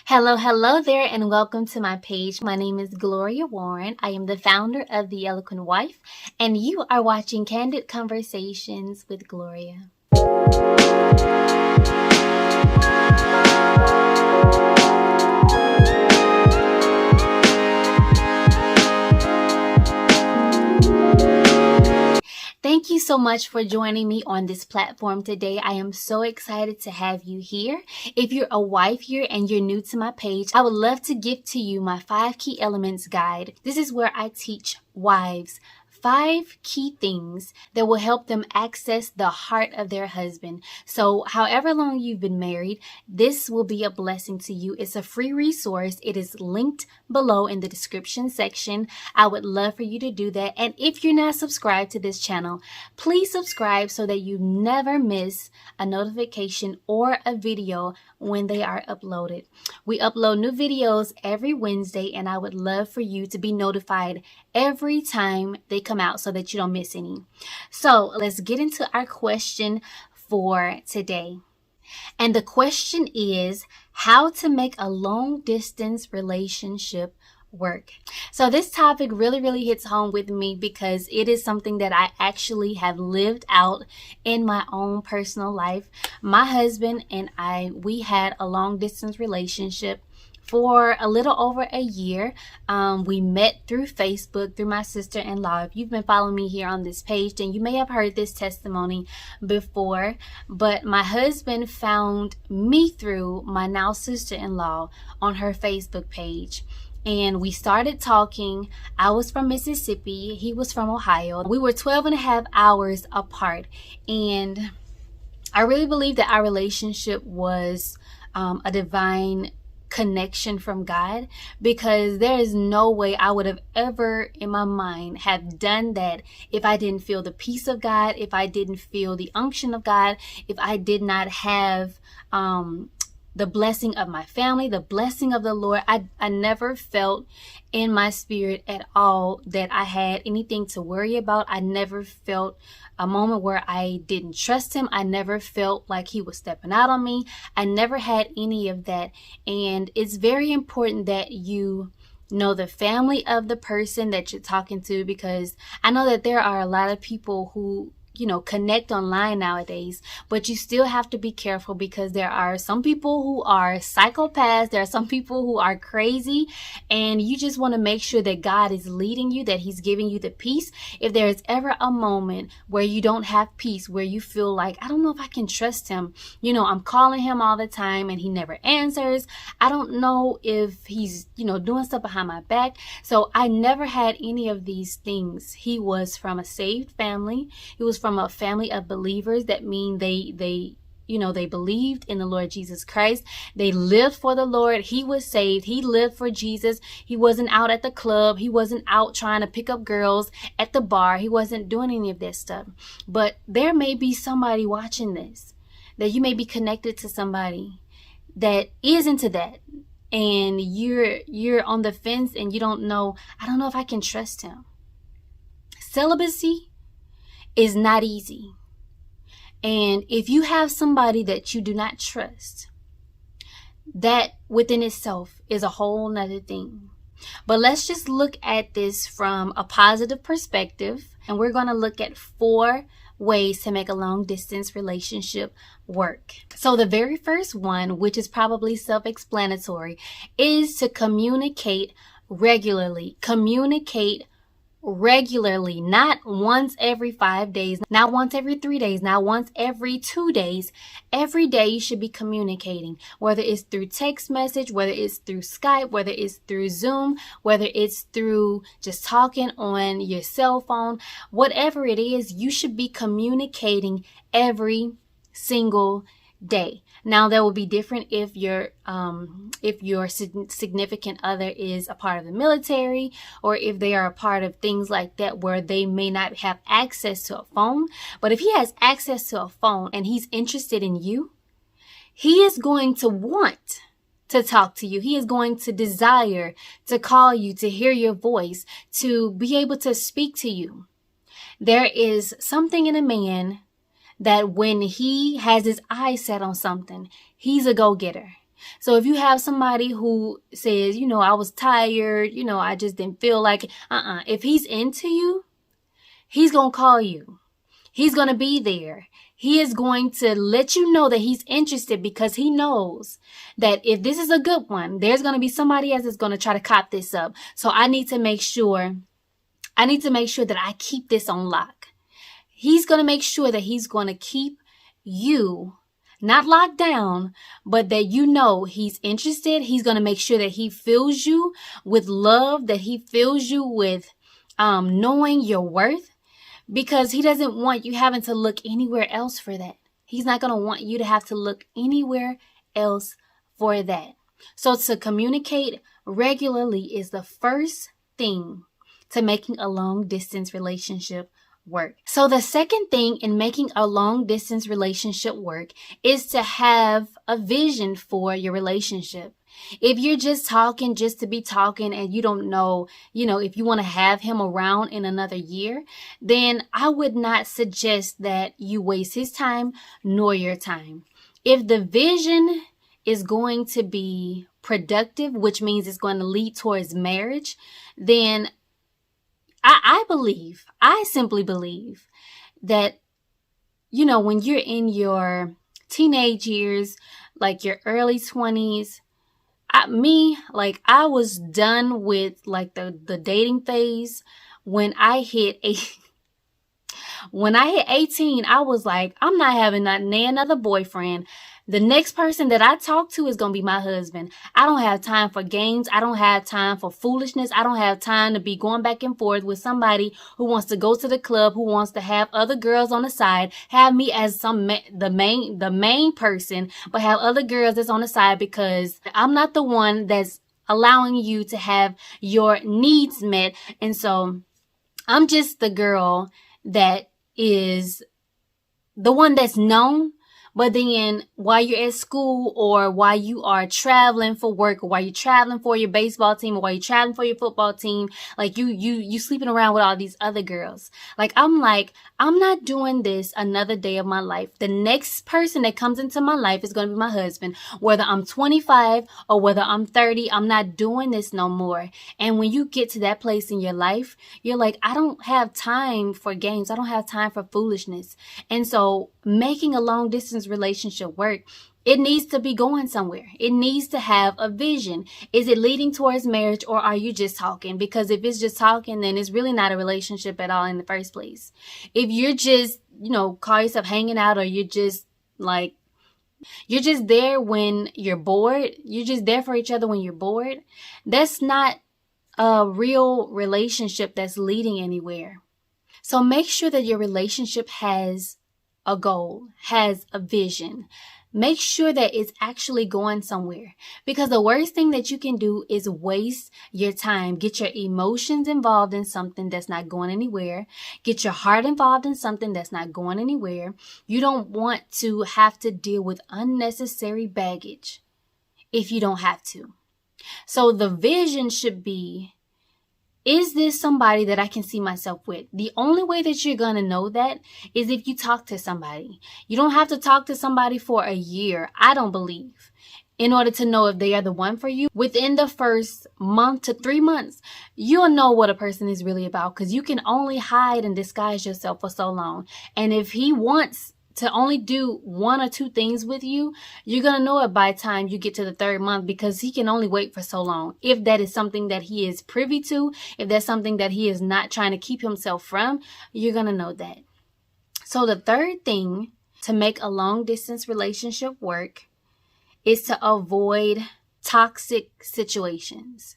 Hello there, and welcome to my page. My name is Gloria Warren. I am the founder of The Eloquent Wife, and you are watching Candid Conversations with Gloria. Thank you so much for joining me on this platform today. I am so excited to have you here. If you're a wife here and you're new to my page, I would love to give to you my 5 key elements guide. This is where I teach wives 5 key things that will help them access the heart of their husband. So however long you've been married, this will be a blessing to you. It's a free resource. It is linked below in the description section. I would love for you to do that. And if you're not subscribed to this channel, please subscribe so that you never miss a notification or a video when they are uploaded. We upload new videos every Wednesday, and I would love for you to be notified every time they come out so that you don't miss any. So let's get into our question for today. And the question is how to make a long distance relationship work. So this topic really hits home with me because it is something that I actually have lived out in my own personal life. My husband and we had a long distance relationship for a little over a year. We met through Facebook, through my sister-in-law. If you've been following me here on this page, then you may have heard this testimony before. But my husband found me through my now sister-in-law on her Facebook page. And we started talking. I was from Mississippi. He was from Ohio. We were 12 and a half hours apart. And I really believe that our relationship was a divine connection from God, because there is no way I would have ever in my mind have done that if I didn't feel the peace of God, if I didn't feel the unction of God, if I did not have the blessing of my family, the blessing of the Lord. I never felt in my spirit at all that I had anything to worry about. I never felt a moment where I didn't trust him. I never felt like he was stepping out on me. I never had any of that. And it's very important that you know the family of the person that you're talking to, because I know that there are a lot of people who connect online nowadays, but you still have to be careful, because there are some people who are psychopaths. There are some people who are crazy, and you just want to make sure that God is leading you, that he's giving you the peace. If there is ever a moment where you don't have peace, where you feel like, I don't know if I can trust him. I'm calling him all the time and he never answers. I don't know if he's, doing stuff behind my back. So I never had any of these things. He was from a saved family. He was from a family of believers. That mean they believed in the Lord Jesus Christ. They lived for the Lord. He was saved. He lived for Jesus. He wasn't out at the club. He wasn't out trying to pick up girls at the bar. He wasn't doing any of that stuff. But there may be somebody watching this, that you may be connected to somebody that is into that, and you're on the fence and you don't know, I don't know if I can trust him. Celibacy is not easy. And if you have somebody that you do not trust, that within itself is a whole nother thing. But let's just look at this from a positive perspective. And we're going to look at 4 ways to make a long distance relationship work. So the very first one, which is probably self-explanatory, is to communicate regularly. Communicate regularly, not once every 5 days, not once every 3 days, not once every 2 days. Every day you should be communicating, whether it's through text message, whether it's through Skype, whether it's through Zoom, whether it's through just talking on your cell phone, whatever it is, you should be communicating every single day. Now that will be different if your significant other is a part of the military, or if they are a part of things like that where they may not have access to a phone. But if he has access to a phone and he's interested in you, he is going to want to talk to you. He is going to desire to call you, to hear your voice, to be able to speak to you. There is something in a man that when he has his eyes set on something, he's a go-getter. So if you have somebody who says, I was tired, I just didn't feel like it. If he's into you, he's going to call you. He's going to be there. He is going to let you know that he's interested because he knows that if this is a good one, there's going to be somebody else that's going to try to cop this up. So I need to make sure that I keep this on lock. He's going to make sure that he's going to keep you not locked down, but that he's interested. He's going to make sure that he fills you with love, that he fills you with knowing your worth. Because he doesn't want you having to look anywhere else for that. He's not going to want you to have to look anywhere else for that. So to communicate regularly is the first thing to making a long distance relationship work. So the second thing in making a long distance relationship work is to have a vision for your relationship. If you're just talking just to be talking and you don't know, if you want to have him around in another year, then I would not suggest that you waste his time nor your time. If the vision is going to be productive, which means it's going to lead towards marriage, then I simply believe that, when you're in your teenage years, like your early 20s, I was done with the dating phase. When I hit 18, I was like, I'm not having another boyfriend. The next person that I talk to is going to be my husband. I don't have time for games. I don't have time for foolishness. I don't have time to be going back and forth with somebody who wants to go to the club, who wants to have other girls on the side, have me as the main person, but have other girls that's on the side, because I'm not the one that's allowing you to have your needs met. And so I'm just the girl that is the one that's known. But then while you're at school, or while you are traveling for work, or while you're traveling for your baseball team, or while you're traveling for your football team, you sleeping around with all these other girls. I'm not doing this another day of my life. The next person that comes into my life is going to be my husband. Whether I'm 25 or whether I'm 30, I'm not doing this no more. And when you get to that place in your life, you're like, I don't have time for games. I don't have time for foolishness. And so making a long distance relationship work, it needs to be going somewhere. It needs to have a vision. Is it leading towards marriage, or are you just talking? Because if it's just talking, then it's really not a relationship at all in the first place. If you're just, call yourself hanging out, or you're just there when you're bored, you're just there for each other when you're bored, that's not a real relationship that's leading anywhere. So make sure that your relationship has a goal, has a vision. Make sure that it's actually going somewhere, because the worst thing that you can do is waste your time. Get your emotions involved in something that's not going anywhere. Get your heart involved in something that's not going anywhere. You don't want to have to deal with unnecessary baggage if you don't have to. So the vision should be, is this somebody that I can see myself with? The only way that you're going to know that is if you talk to somebody. You don't have to talk to somebody for a year, I don't believe, in order to know if they are the one for you. Within the first month to 3 months, you'll know what a person is really about, because you can only hide and disguise yourself for so long. And if he wants to only do 1 or 2 things with you, you're going to know it by the time you get to the 3rd month, because he can only wait for so long. If that is something that he is privy to, if that's something that he is not trying to keep himself from, you're going to know that. So the third thing to make a long distance relationship work is to avoid toxic situations.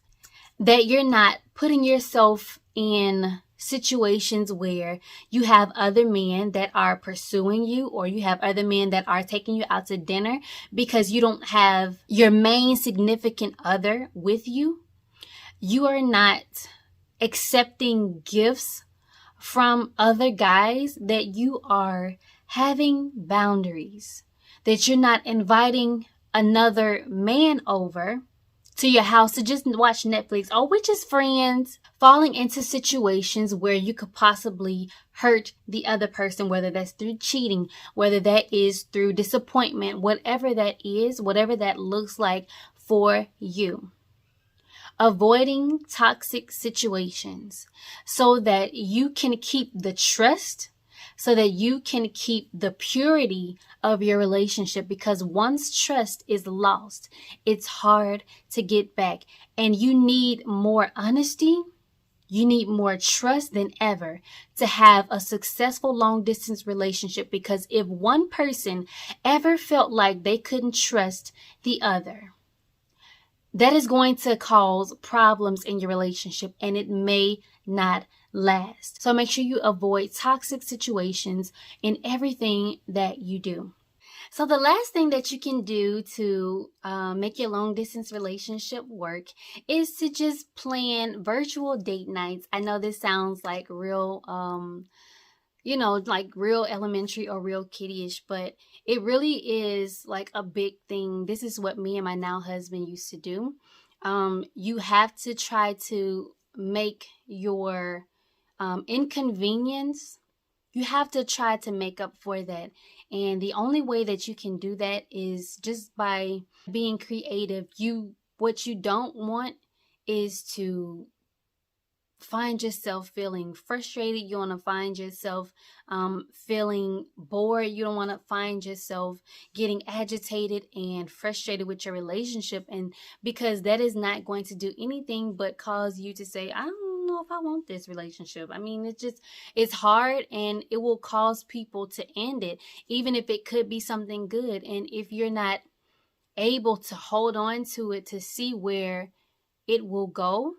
That you're not putting yourself in situations where you have other men that are pursuing you, or you have other men that are taking you out to dinner because you don't have your main significant other with you. You are not accepting gifts from other guys, that you are having boundaries, that you're not inviting another man over to your house to just watch Netflix, or we're just friends, falling into situations where you could possibly hurt the other person, whether that's through cheating, whether that is through disappointment, whatever that is, whatever that looks like for you. Avoiding toxic situations so that you can keep the trust, so that you can keep the purity of your relationship, because once trust is lost, it's hard to get back. And you need more honesty. You need more trust than ever to have a successful long distance relationship, because if one person ever felt like they couldn't trust the other, that is going to cause problems in your relationship, and it may not last. So make sure you avoid toxic situations in everything that you do. So the last thing that you can do to make your long distance relationship work is to just plan virtual date nights. I know this sounds like real, like real elementary or real kiddie-ish, but it really is like a big thing. This is what me and my now husband used to do. You have to try to make your inconvenience, you have to try to make up for that. And the only way that you can do that is just by being creative. What you don't want is to find yourself feeling frustrated. You want to find yourself feeling bored. You don't want to find yourself getting agitated and frustrated with your relationship. And because that is not going to do anything but cause you to say, I don't know if I want this relationship. I mean, it's hard, and it will cause people to end it, even if it could be something good. And if you're not able to hold on to it to see where it will go,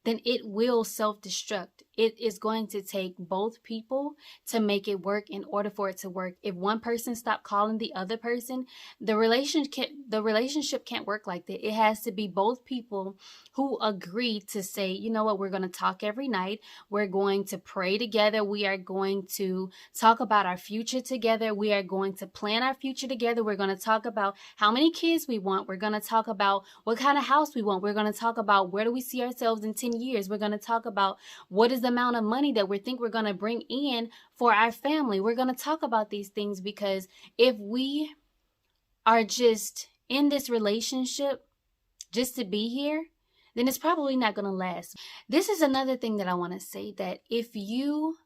then it will self-destruct. It is going to take both people to make it work in order for it to work. If one person stops calling the other person, the relationship can't work like that. It has to be both people who agree to say, you know what, we're going to talk every night. We're going to pray together. We are going to talk about our future together. We are going to plan our future together. We're going to talk about how many kids we want. We're going to talk about what kind of house we want. We're going to talk about where do we see ourselves in 10 years. We're going to talk about what is the amount of money that we think we're going to bring in for our family. We're going to talk about these things, because if we are just in this relationship just to be here, then it's probably not going to last. This is another thing that I want to say, that if you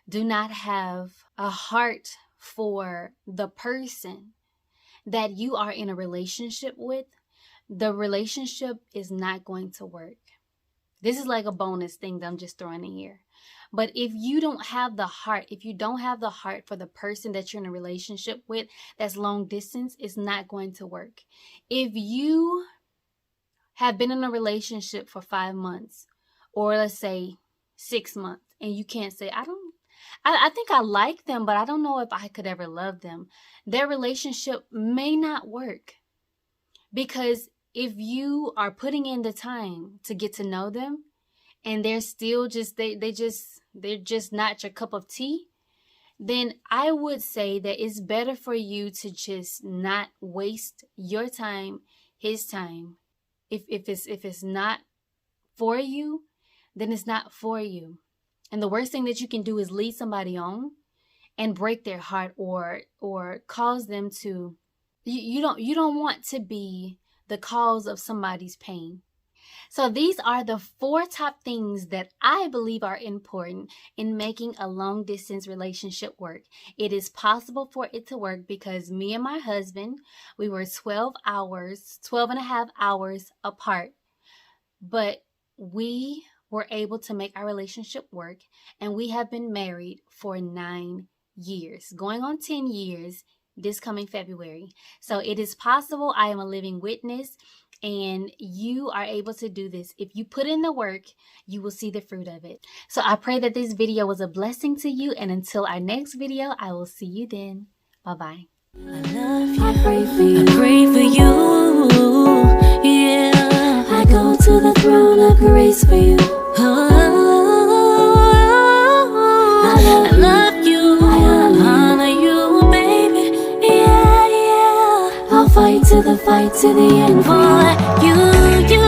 do not have a heart for the person that you are in a relationship with, the relationship is not going to work. This is like a bonus thing that I'm just throwing in here. But if you don't have the heart, if you don't have the heart for the person that you're in a relationship with that's long distance, it's not going to work. If you have been in a relationship for 5 months, or let's say 6 months, and you can't say, I think I like them, but I don't know if I could ever love them, their relationship may not work. Because if you are putting in the time to get to know them, and they're still just, they're just not your cup of tea, then I would say that it's better for you to just not waste your time, his time. If it's not for you, then it's not for you. And the worst thing that you can do is lead somebody on and break their heart, or cause them to, you don't want to be the cause of somebody's pain. So these are the 4 top things that I believe are important in making a long distance relationship work. It is possible for it to work because me and my husband, we were 12 and a half hours apart, but we were able to make our relationship work, and we have been married for 9 years, going on 10 years this coming February. So it is possible. I am a living witness, and you are able to do this. If you put in the work, you will see the fruit of it. So I pray that this video was a blessing to you, and until our next video, I will see you then. Bye-bye. I love you. I pray for you. I pray for you. Yeah. I go to the throne of grace for you. I love you. I honor you, baby. Yeah, yeah. I'll fight to the end for you.